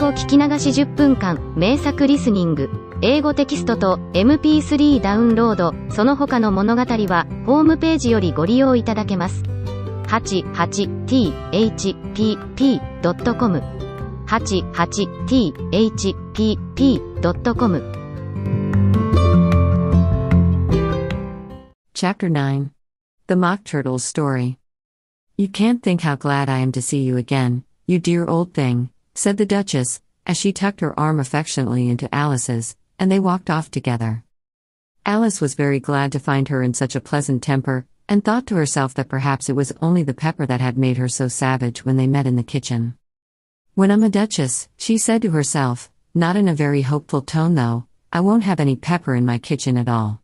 語聞き流し10分間、名作リスニング、英語テキストと MP3 ダウンロード、その他の物語は、ホームページよりご利用いただけます。88thpp.com 88thpp.com Chapter 9. The Mock Turtle's Story. "You can't think how glad I am to see you again, you dear old thing," said the Duchess, as she tucked her arm affectionately into Alice's, and they walked off together. Alice was very glad to find her in such a pleasant temper, and thought to herself that perhaps it was only the pepper that had made her so savage when they met in the kitchen. "When I'm a duchess," she said to herself, not in a very hopeful tone though, "I won't have any pepper in my kitchen at all.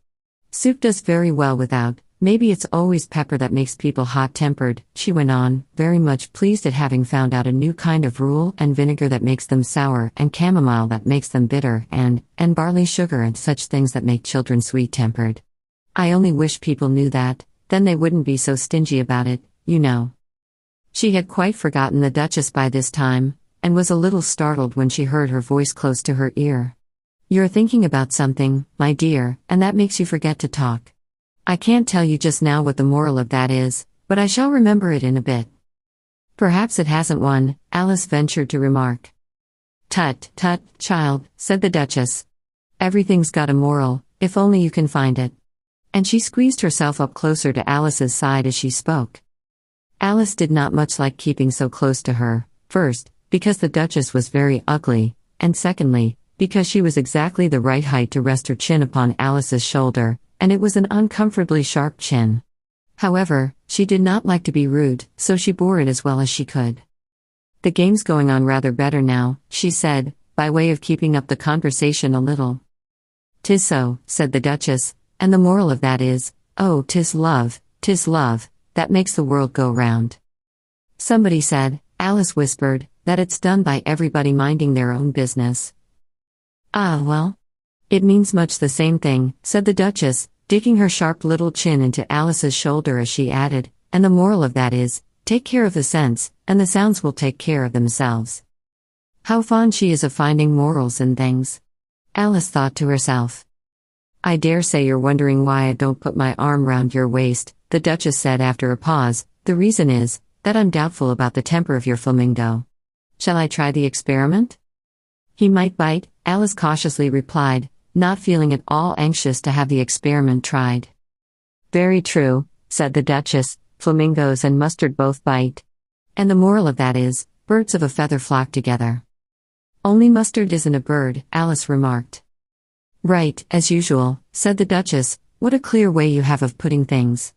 Soup does very well without, maybe it's always pepper that makes people hot-tempered," she went on, very much pleased at having found out a new kind of rule, and vinegar that makes them sour, and chamomile that makes them bitter, and barley sugar and such things that make children sweet-tempered. "I only wish people knew that, then they wouldn't be so stingy about it, you know." She had quite forgotten the Duchess by this time, and was a little startled when she heard her voice close to her ear. "You're thinking about something, my dear, and that makes you forget to talk. I can't tell you just now what the moral of that is, but I shall remember it in a bit." "Perhaps it hasn't one," Alice ventured to remark. "Tut, tut, child," said the Duchess. "Everything's got a moral, if only you can find it." And she squeezed herself up closer to Alice's side as she spoke. Alice did not much like keeping so close to her, first, because the Duchess was very ugly, and secondly, because she was exactly the right height to rest her chin upon Alice's shoulder, and it was an uncomfortably sharp chin. However, she did not like to be rude, so she bore it as well as she could. "The game's going on rather better now," she said, by way of keeping up the conversation a little. "'Tis so," said the Duchess, "and the moral of that is, oh, 'tis love, that makes the world go round." "Somebody said," Alice whispered, "that it's done by everybody minding their own business." "Ah, well. It means much the same thing," said the Duchess, digging her sharp little chin into Alice's shoulder as she added, "and the moral of that is, take care of the sense, and the sounds will take care of themselves." How fond she is of finding morals in things. Alice thought to herself. "I dare say you're wondering why I don't put my arm round your waist," the Duchess said after a pause. "The reason is, that I'm doubtful about the temper of your flamingo. Shall I try the experiment?" "He might bite," Alice cautiously replied, not feeling at all anxious to have the experiment tried. "Very true," said the Duchess, "flamingos and mustard both bite. And the moral of that is, birds of a feather flock together." "Only mustard isn't a bird," Alice remarked. "Right, as usual," said the Duchess. "What a clear way you have of putting things."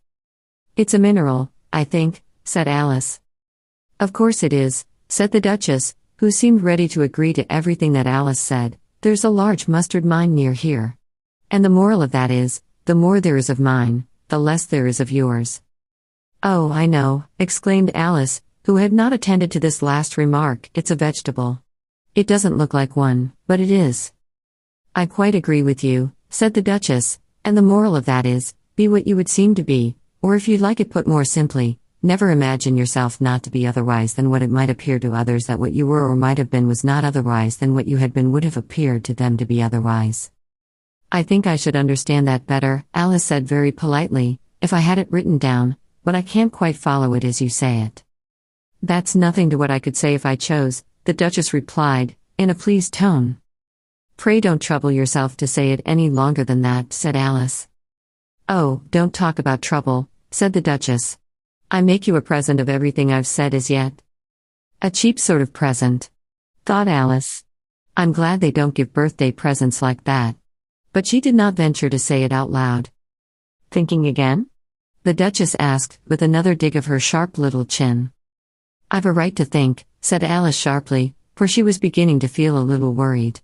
"It's a mineral, I think," said Alice. "Of course it is," said the Duchess, who seemed ready to agree to everything that Alice said. "There's a large mustard mine near here. And the moral of that is, the more there is of mine, the less there is of yours." "Oh, I know," exclaimed Alice, who had not attended to this last remark. "It's a vegetable. It doesn't look like one, but it is." "I quite agree with you," said the Duchess, "and the moral of that is, be what you would seem to be, or if you'd like it put more simply, never imagine yourself not to be otherwise than what it might appear to others that what you were or might have been was not otherwise than what you had been would have appeared to them to be otherwise." "I think I should understand that better," Alice said very politely, "if I had it written down, but I can't quite follow it as you say it." "That's nothing to what I could say if I chose," the Duchess replied, in a pleased tone. "Pray don't trouble yourself to say it any longer than that," said Alice. "Oh, don't talk about trouble," said the Duchess. "I make you a present of everything I've said as yet." "A cheap sort of present," thought Alice. "I'm glad they don't give birthday presents like that." But she did not venture to say it out loud. "Thinking again?" the Duchess asked, with another dig of her sharp little chin. "I've a right to think," said Alice sharply, for she was beginning to feel a little worried.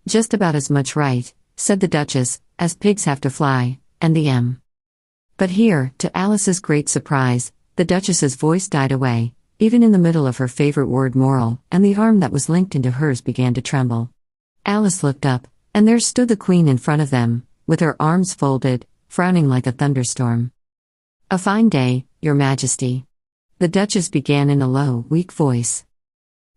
"Just about as much right," said the Duchess, "as pigs have to fly, and the M." But here, to Alice's great surprise, the Duchess's voice died away, even in the middle of her favorite word moral, and the arm that was linked into hers began to tremble. Alice looked up, and there stood the Queen in front of them, with her arms folded, frowning like a thunderstorm. "A fine day, Your Majesty," the Duchess began in a low, weak voice.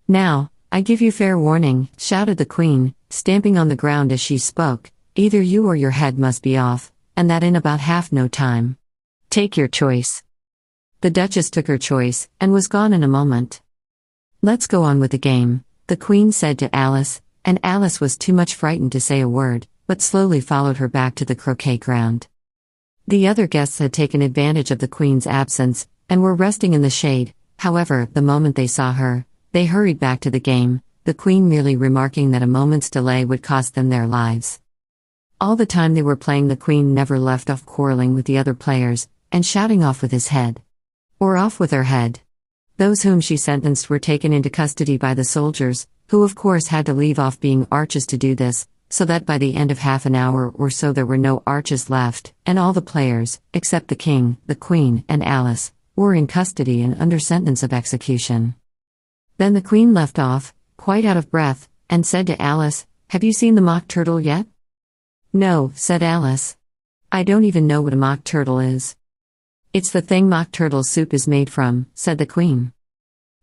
"Now, I give you fair warning, shouted the queen, stamping on the ground as she spoke. Either you or your head must be off, and that in about half no time. Take your choice. The Duchess took her choice, and was gone in a moment. Let's go on with the game, the queen said to Alice, and Alice was too much frightened to say a word, but slowly followed her back to the croquet ground. The other guests had taken advantage of the queen's absence, and were resting in the shade. However, the moment they saw her, they hurried back to the game, the queen merely remarking that a moment's delay would cost them their lives. All the time they were playing, the queen never left off quarreling with the other players, and shouting off with his head. Or off with her head. Those whom she sentenced were taken into custody by the soldiers, who of course had to leave off being archers to do this, so that by the end of half an hour or so there were no archers left, and all the players, except the king, the queen, and Alice, were in custody and under sentence of execution. Then the queen left off, quite out of breath, and said to Alice, "Have you seen the mock turtle yet?" "No," said Alice. "I don't even know what a mock turtle is." "It's the thing mock turtle soup is made from," said the queen.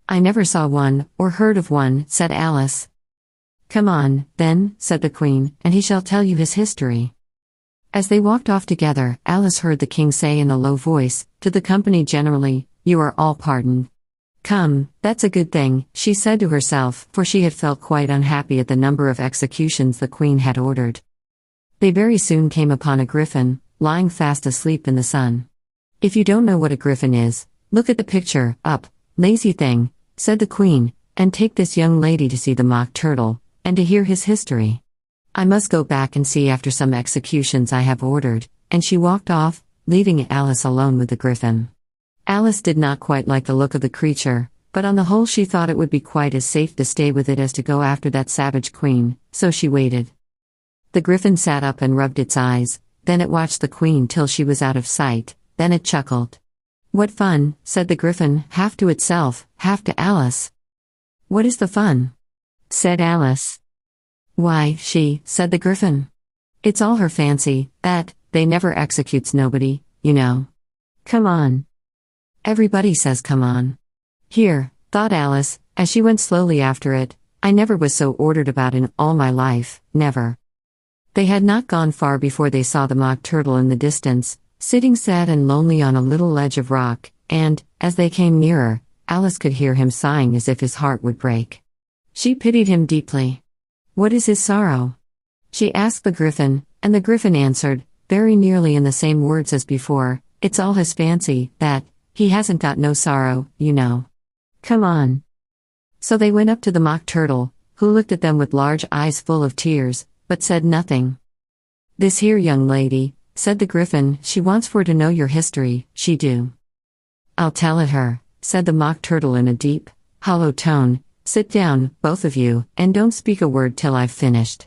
"I never saw one, or heard of one," said Alice. "Come on, then," said the queen, "and he shall tell you his history." As they walked off together, Alice heard the king say in a low voice, to the company generally, "You are all pardoned." "Come, that's a good thing," she said to herself, for she had felt quite unhappy at the number of executions the queen had ordered. They very soon came upon a griffin, lying fast asleep in the sun. "If you don't know what a griffin is, look at the picture, up, lazy thing," said the queen, "and take this young lady to see the mock turtle, and to hear his history. I must go back and see after some executions I have ordered," and she walked off, leaving Alice alone with the griffin. Alice did not quite like the look of the creature, but on the whole she thought it would be quite as safe to stay with it as to go after that savage queen, so she waited. The griffin sat up and rubbed its eyes, then it watched the queen till she was out of sight, then it chuckled. "What fun," said the griffin, half to itself, half to Alice. "What is the fun?" said Alice. "Why, said the griffin. "It's all her fancy, that, they never executes nobody, you know. Come on." "Everybody says come on." "Here," thought Alice, as she went slowly after it, "I never was so ordered about in all my life, never." They had not gone far before they saw the mock turtle in the distance, sitting sad and lonely on a little ledge of rock, and, as they came nearer, Alice could hear him sighing as if his heart would break. She pitied him deeply. "What is his sorrow?" she asked the griffin, and the griffin answered, very nearly in the same words as before, "It's all his fancy, that, he hasn't got no sorrow, you know. Come on." So they went up to the mock turtle, who looked at them with large eyes full of tears, but said nothing. "This here young lady," said the griffin, "she wants for to know your history, she do." "I'll tell it her," said the mock turtle in a deep, hollow tone. "Sit down, both of you, and don't speak a word till I've finished."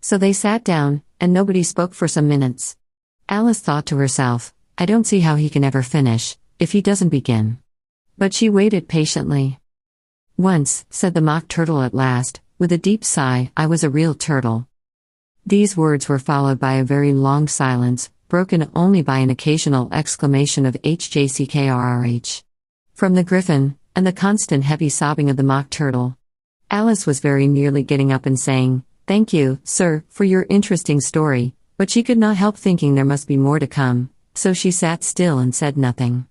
So they sat down, and nobody spoke for some minutes. Alice thought to herself, "I don't see how he can ever finish, if he doesn't begin." But she waited patiently. "Once," said the mock turtle at last, with a deep sigh, "I was a real turtle." These words were followed by a very long silence, broken only by an occasional exclamation of "HJCKRRH" from the griffin, and the constant heavy sobbing of the mock turtle. Alice was very nearly getting up and saying, "Thank you, sir, for your interesting story," but she could not help thinking there must be more to come, so she sat still and said nothing.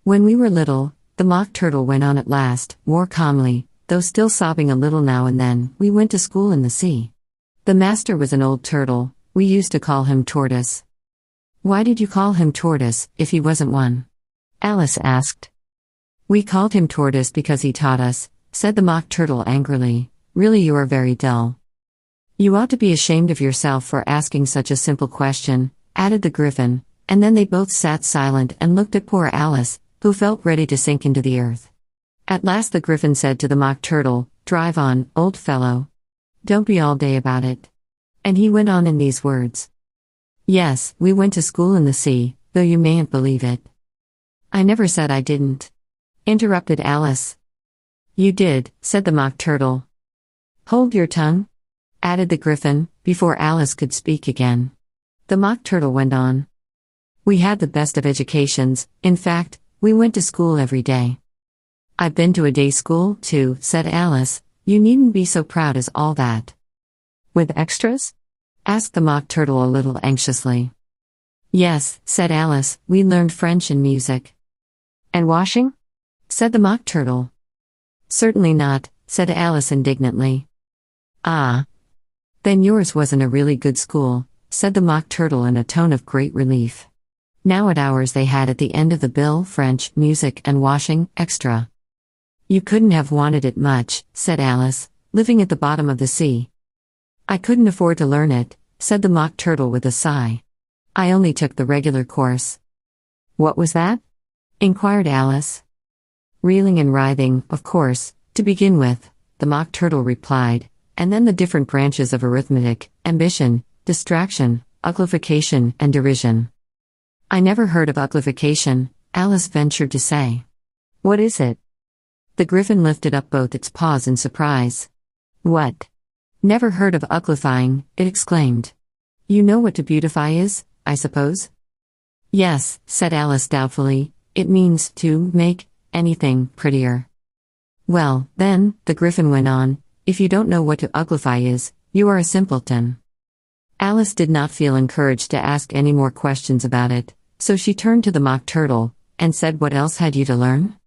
"When we were little," the mock turtle went on at last, more calmly, though still sobbing a little now and then, "we went to school in the sea. The master was an old turtle, we used to call him Tortoise." "Why did you call him Tortoise, if he wasn't one?" Alice asked. "We called him Tortoise because he taught us," said the mock turtle angrily. "Really, you are very dull." "You ought to be ashamed of yourself for asking such a simple question," added the griffin, and then they both sat silent and looked at poor Alice, who felt ready to sink into the earth. At last the griffin said to the mock turtle, "Drive on, old fellow. Don't be all day about it." And he went on in these words. "Yes, we went to school in the sea, though you mayn't believe it." "I never said I didn't," interrupted Alice. "You did," said the mock turtle. "Hold your tongue," added the griffin, before Alice could speak again. The mock turtle went on. "We had the best of educations, in fact, we went to school every day." "I've been to a day school, too," said Alice, You needn't be so proud as all that. With extras? Asked the Mock Turtle a little anxiously. Yes, said Alice, we learned French and music. And washing? Said the Mock Turtle. Certainly not, said Alice indignantly. Ah. Then yours wasn't a really good school, said the Mock Turtle in a tone of great relief. Now at ours they had at the end of the bill French, music and washing, extra. You couldn't have wanted it much, said Alice, living at the bottom of the sea. I couldn't afford to learn it, said the Mock Turtle with a sigh. I only took the regular course. What was that? Inquired Alice. Reeling and writhing, of course, to begin with, the Mock Turtle replied, and then the different branches of arithmetic, ambition, distraction, uglification, and derision. I never heard of uglification, Alice ventured to say. What is it? The Griffin lifted up both its paws in surprise. What? Never heard of uglifying, it exclaimed. You know what to beautify is, I suppose? Yes, said Alice doubtfully, it means to make anything prettier. Well, then, the Griffin went on, if you don't know what to uglify is, you are a simpleton. Alice did not feel encouraged to ask any more questions about it, so she turned to the Mock Turtle, and said, what else had you to learn?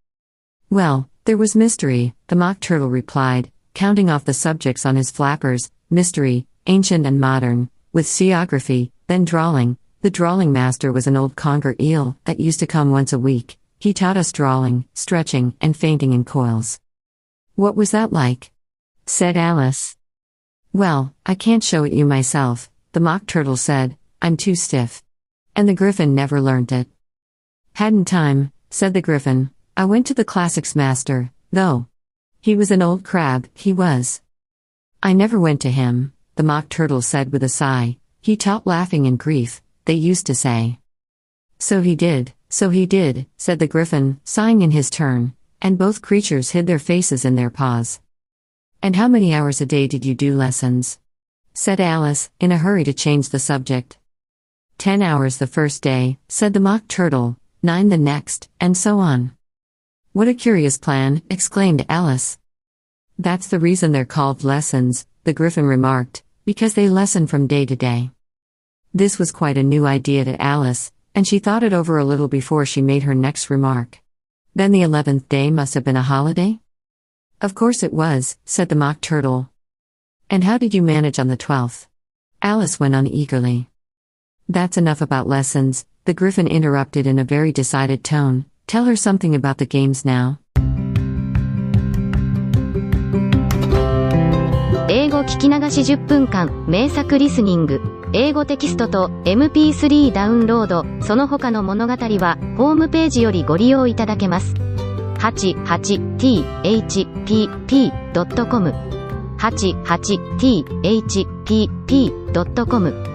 Well, there was mystery, the Mock Turtle replied, counting off the subjects on his flappers, mystery, ancient and modern, with seaography, then drawing. The drawing master was an old conger eel that used to come once a week. He taught us drawing, stretching, and fainting in coils. What was that like? Said Alice. Well, I can't show it you myself, the Mock Turtle said, I'm too stiff. And the Griffin never learnt it. Hadn't time, said the Griffin, I went to the classics master, though. He was an old crab, he was. I never went to him, the Mock Turtle said with a sigh, he taught laughing in grief, they used to say. So he did, said the Griffin, sighing in his turn, and both creatures hid their faces in their paws. And how many hours a day did you do lessons? Said Alice, in a hurry to change the subject. 10 hours the first day, said the Mock Turtle, 9 the next, and so on. What a curious plan, exclaimed Alice. That's the reason they're called lessons, the Griffin remarked, because they lesson from day to day. This was quite a new idea to Alice, and she thought it over a little before she made her next remark. Then the 11th day must have been a holiday? Of course it was, said the Mock Turtle. And how did you manage on the 12th? Alice went on eagerly. That's enough about lessons, the Griffin interrupted in a very decided tone. Tell her something about the games now. 英語聞き流し10分間、名作リスニング。英語テキストと MP3 ダウンロード、その他の物語は、ホームページよりご利用いただけます。88thpp.com 88thpp.com